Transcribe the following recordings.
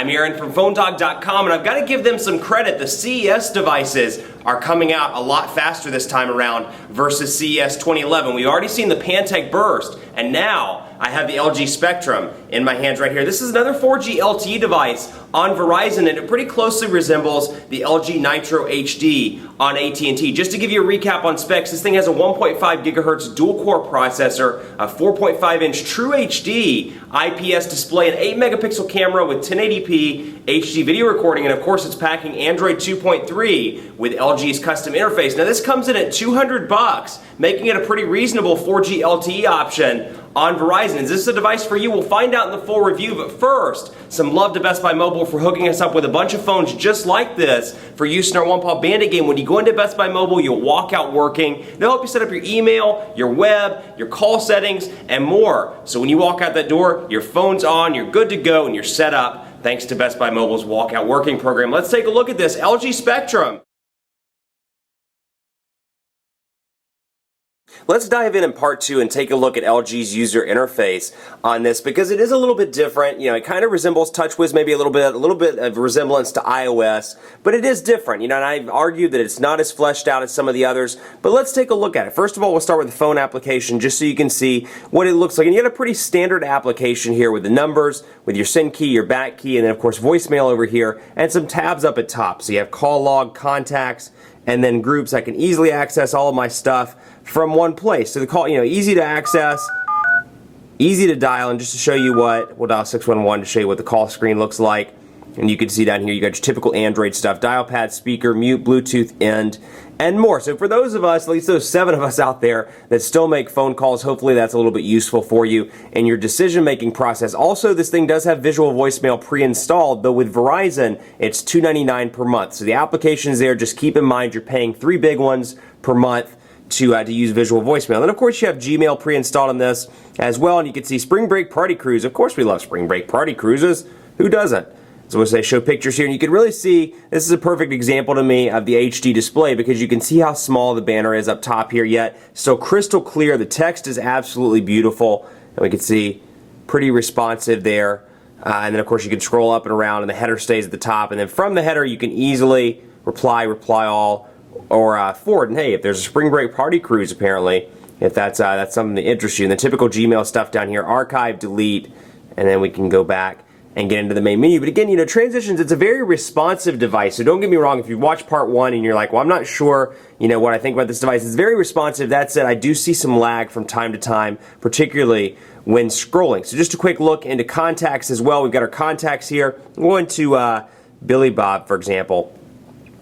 I'm Aaron from PhoneDog.com, and I've got to give them some credit. The CES devices are coming out a lot faster this time around versus CES 2011. We've already seen the Pantech Burst, and now I have the LG Spectrum in my hands right here. This is another 4G LTE device on Verizon, and it pretty closely resembles the LG Nitro HD on AT&T. Just to give you a recap on specs, this thing has a 1.5 gigahertz dual-core processor, a 4.5-inch True HD IPS display, an 8-megapixel camera with 1080p HD video recording, and of course it's packing Android 2.3 with LG's custom interface. Now this comes in at $200, making it a pretty reasonable 4G LTE option on Verizon. Is this a device for you? We'll find out in the full review, but first, some love to Best Buy Mobile for hooking us up with a bunch of phones just like this for use in our One Paw Bandit game. When you go into Best Buy Mobile, you'll walk out working. They'll help you set up your email, your web, your call settings, and more. So when you walk out that door, your phone's on, you're good to go, and you're set up thanks to Best Buy Mobile's Walkout Working program. Let's take a look at this LG Spectrum. Let's dive in part 2 and take a look at LG's user interface on this, because it is a little bit different. You know, it kind of resembles TouchWiz, maybe a little bit of resemblance to iOS, but it is different. You know, and I've argued that it's not as fleshed out as some of the others, but let's take a look at it. First of all, we'll start with the phone application just so you can see what it looks like. And you get a pretty standard application here with the numbers, with your send key, your back key, and then of course voicemail over here, and some tabs up at top. So you have call log, contacts, and then groups. I can easily access all of my stuff from one place. So the call, you know, easy to access, easy to dial, and just to show you what, we'll dial 611 to show you what the call screen looks like. And you can see down here, you got your typical Android stuff, dial pad, speaker, mute, Bluetooth, end, and more. So for those of us, at least those 7 of us out there that still make phone calls, hopefully that's a little bit useful for you in your decision-making process. Also, this thing does have visual voicemail pre-installed, though with Verizon, it's $2.99 per month. So the application's there, just keep in mind you're paying 3 big ones per month to use visual voicemail. And of course you have Gmail pre-installed on this as well, and you can see Spring Break Party Cruise. Of course we love Spring Break Party Cruises. Who doesn't? So we'll say show pictures here, and you can really see, this is a perfect example to me of the HD display, because you can see how small the banner is up top here, yet still crystal clear. The text is absolutely beautiful, and we can see pretty responsive there. And then of course you can scroll up and around, and the header stays at the top, and then from the header you can easily reply all, or forward. And hey, if there's a Spring Break Party Cruise, apparently, if that's something that interests you, and the typical Gmail stuff down here, archive, delete, and then we can go back and get into the main menu. But again, you know, transitions, it's a very responsive device. So don't get me wrong, if you watch part 1 and you're like, well, I'm not sure, you know, what I think about this device, it's very responsive. That said, I do see some lag from time to time, particularly when scrolling. So just a quick look into contacts as well. We've got our contacts here. We'll go into Billy Bob, for example.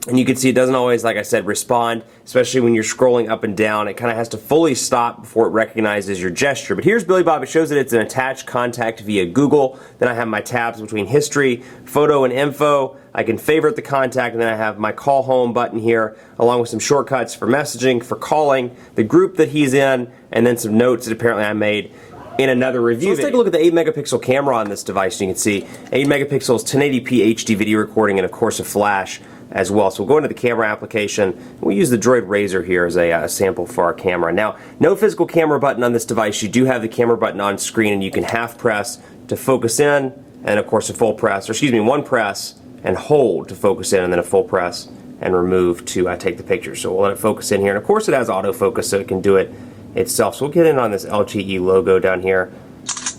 And you can see it doesn't always, like I said, respond, especially when you're scrolling up and down. It kind of has to fully stop before it recognizes your gesture. But here's Billy Bob. It shows that it's an attached contact via Google. Then I have my tabs between history, photo, and info. I can favorite the contact, and then I have my call home button here, along with some shortcuts for messaging, for calling, the group that he's in, and then some notes that apparently I made in another review. So let's take a look at the 8-megapixel camera on this device. You can see 8 megapixels, 1080p HD video recording, and of course a flash as well. So we'll go into the camera application. We'll use the Droid Razr here as a sample for our camera. Now, no physical camera button on this device. You do have the camera button on screen, and you can half press to focus in, and of course a full press, or excuse me, one press and hold to focus in, and then a full press and remove to take the picture. So we'll let it focus in here, and of course it has autofocus, so it can do it itself. So we'll get in on this LGE logo down here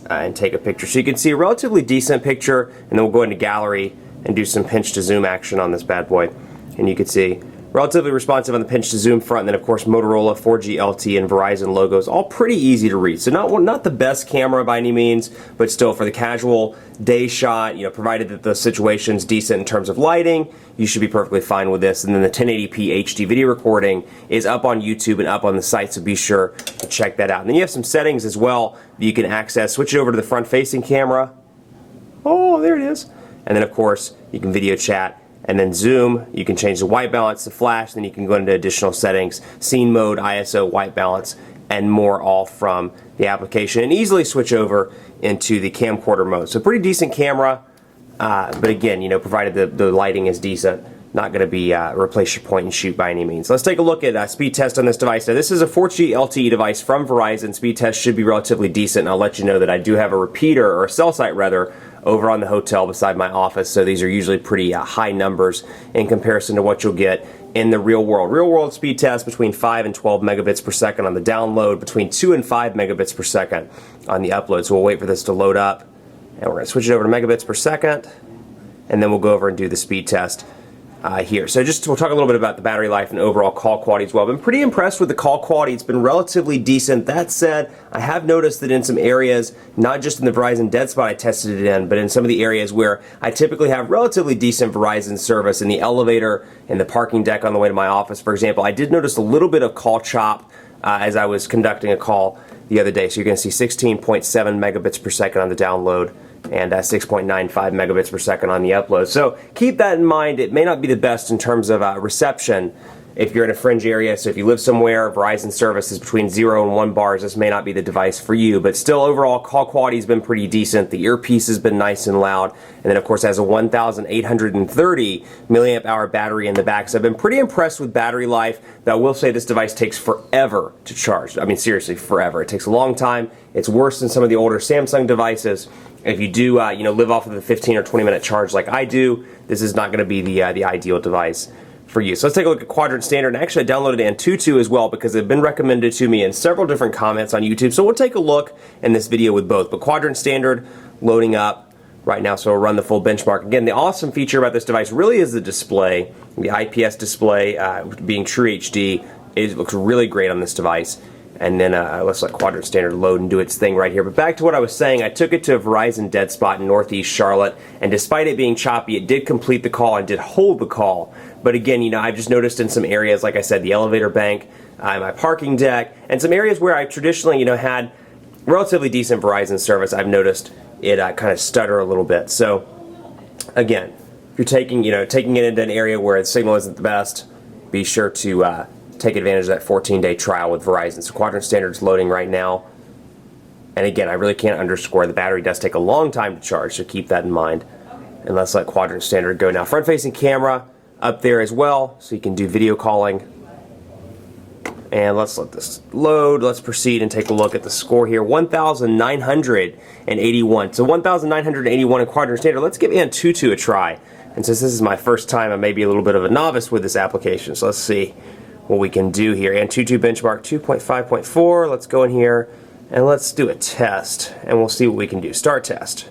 and take a picture. So you can see a relatively decent picture, and then we'll go into gallery and do some pinch to zoom action on this bad boy. And you can see relatively responsive on the pinch to zoom front, and then of course Motorola, 4G LTE, and Verizon logos, all pretty easy to read. So not the best camera by any means, but still for the casual day shot, you know, provided that the situation's decent in terms of lighting, you should be perfectly fine with this. And then the 1080p HD video recording is up on YouTube and up on the site, so be sure to check that out. And then you have some settings as well that you can access. Switch it over to the front-facing camera. Oh, there it is. And then of course you can video chat, and then zoom. You can change the white balance, the flash, then you can go into additional settings, scene mode, ISO, white balance, and more, all from the application, and easily switch over into the camcorder mode. So pretty decent camera, but again, you know, provided the lighting is decent, not going to be replace your point and shoot by any means. Let's take a look at speed test on this device. Now this is a 4G LTE device from Verizon. Speed test should be relatively decent, and I'll let you know that I do have a repeater, or a cell site rather, over on the hotel beside my office, so these are usually pretty high numbers in comparison to what you'll get in the real world. Real world speed test between 5 and 12 megabits per second on the download, between 2 and 5 megabits per second on the upload. So we'll wait for this to load up, and we're going to switch it over to megabits per second, and then we'll go over and do the speed test here. So we'll talk a little bit about the battery life and overall call quality as well. I've been pretty impressed with the call quality. It's been relatively decent. That said, I have noticed that in some areas, not just in the Verizon dead spot I tested it in, but in some of the areas where I typically have relatively decent Verizon service, in the elevator, in the parking deck on the way to my office, for example, I did notice a little bit of call chop as I was conducting a call the other day. So you're going to see 16.7 megabits per second on the download, and 6.95 megabits per second on the upload. So keep that in mind. It may not be the best in terms of reception if you're in a fringe area. So if you live somewhere, Verizon service is between 0 and 1 bars, this may not be the device for you. But still, overall, call quality has been pretty decent. The earpiece has been nice and loud. And then, of course, has a 1,830 milliamp hour battery in the back. So I've been pretty impressed with battery life. Though I will say this device takes forever to charge. I mean, seriously, forever. It takes a long time. It's worse than some of the older Samsung devices. If you do, live off of the 15 or 20 minute charge like I do, this is not going to be the ideal device for you. So let's take a look at Quadrant Standard. And actually, I downloaded Antutu as well because they've been recommended to me in several different comments on YouTube. So we'll take a look in this video with both. But Quadrant Standard loading up right now, so we'll run the full benchmark. Again, the awesome feature about this device really is the display. The IPS display being True HD, it looks really great on this device. And then let's let Quadrant Standard load and do its thing right here. But back to what I was saying, I took it to a Verizon dead spot in Northeast Charlotte, and despite it being choppy, it did complete the call and did hold the call. But again, I've just noticed in some areas, like I said, the elevator bank, my parking deck, and some areas where I traditionally, had relatively decent Verizon service, I've noticed it kind of stutter a little bit. So again, if you're taking it into an area where the signal isn't the best, be sure to take advantage of that 14-day trial with Verizon. So Quadrant Standard is loading right now. And again, I really can't underscore, the battery does take a long time to charge, so keep that in mind. And let's let Quadrant Standard go now. Front-facing camera up there as well, so you can do video calling. And let's let this load. Let's proceed and take a look at the score here. 1,981. So 1,981 in Quadrant Standard. Let's give Antutu a try. And since this is my first time, I may be a little bit of a novice with this application. So let's see what we can do here. Antutu benchmark 2.5.4. Let's go in here and let's do a test, and we'll see what we can do. Start test,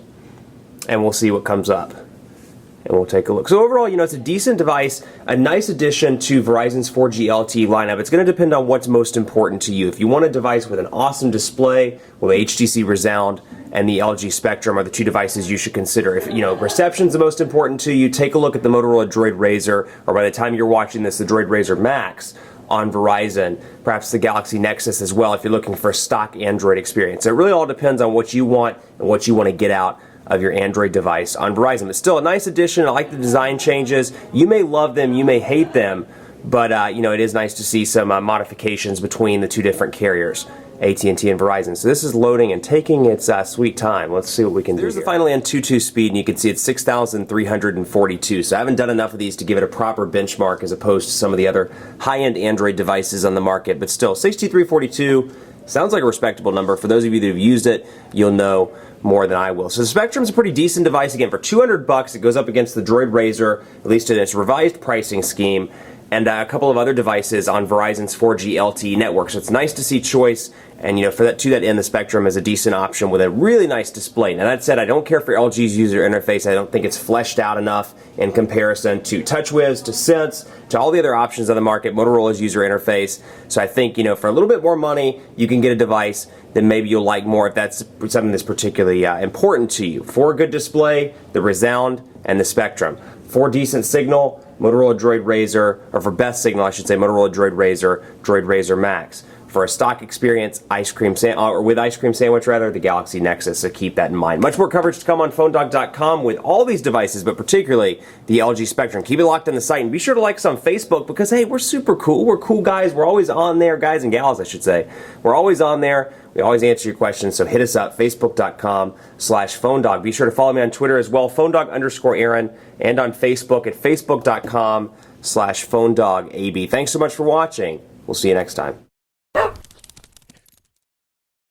and we'll see what comes up, and we'll take a look. So overall, it's a decent device, a nice addition to Verizon's 4G LTE lineup. It's going to depend on what's most important to you. If you want a device with an awesome display, with HTC Resound and the LG Spectrum are the two devices you should consider. If reception's the most important to you, take a look at the Motorola Droid Razr, or by the time you're watching this, the Droid Razr Max on Verizon, perhaps the Galaxy Nexus as well if you're looking for a stock Android experience. So it really all depends on what you want and what you want to get out of your Android device on Verizon. But still a nice addition. I like the design changes. You may love them, you may hate them, but it is nice to see some modifications between the two different carriers, AT&T and Verizon. So this is loading and taking its sweet time. Let's see what we can do. There's the final Antutu speed, and you can see it's 6,342. So I haven't done enough of these to give it a proper benchmark as opposed to some of the other high-end Android devices on the market. But still, 6,342 sounds like a respectable number. For those of you that have used it, you'll know more than I will. So the Spectrum's a pretty decent device. Again, for $200, it goes up against the Droid Razr, at least in its revised pricing scheme, and a couple of other devices on Verizon's 4G LTE network. So it's nice to see choice, and to that end, the Spectrum is a decent option with a really nice display. Now that said, I don't care for LG's user interface. I don't think it's fleshed out enough in comparison to TouchWiz, to Sense, to all the other options on the market, Motorola's user interface. So I think, for a little bit more money, you can get a device that maybe you'll like more if that's something that's particularly important to you. For a good display, the Resound and the Spectrum. For decent signal, Motorola Droid Razr, or for best signal, I should say, Motorola Droid Razr Max. For a stock experience, with ice cream sandwich, the Galaxy Nexus. So keep that in mind. Much more coverage to come on PhoneDog.com with all these devices, but particularly the LG Spectrum. Keep it locked on the site, and be sure to like us on Facebook because, hey, we're super cool. We're cool guys. We're always on there, guys and gals, I should say. We're always on there. We always answer your questions, so hit us up, Facebook.com/PhoneDog. Be sure to follow me on Twitter as well, PhoneDog_Aaron, and on Facebook at Facebook.com/PhoneDogAB. Thanks so much for watching. We'll see you next time.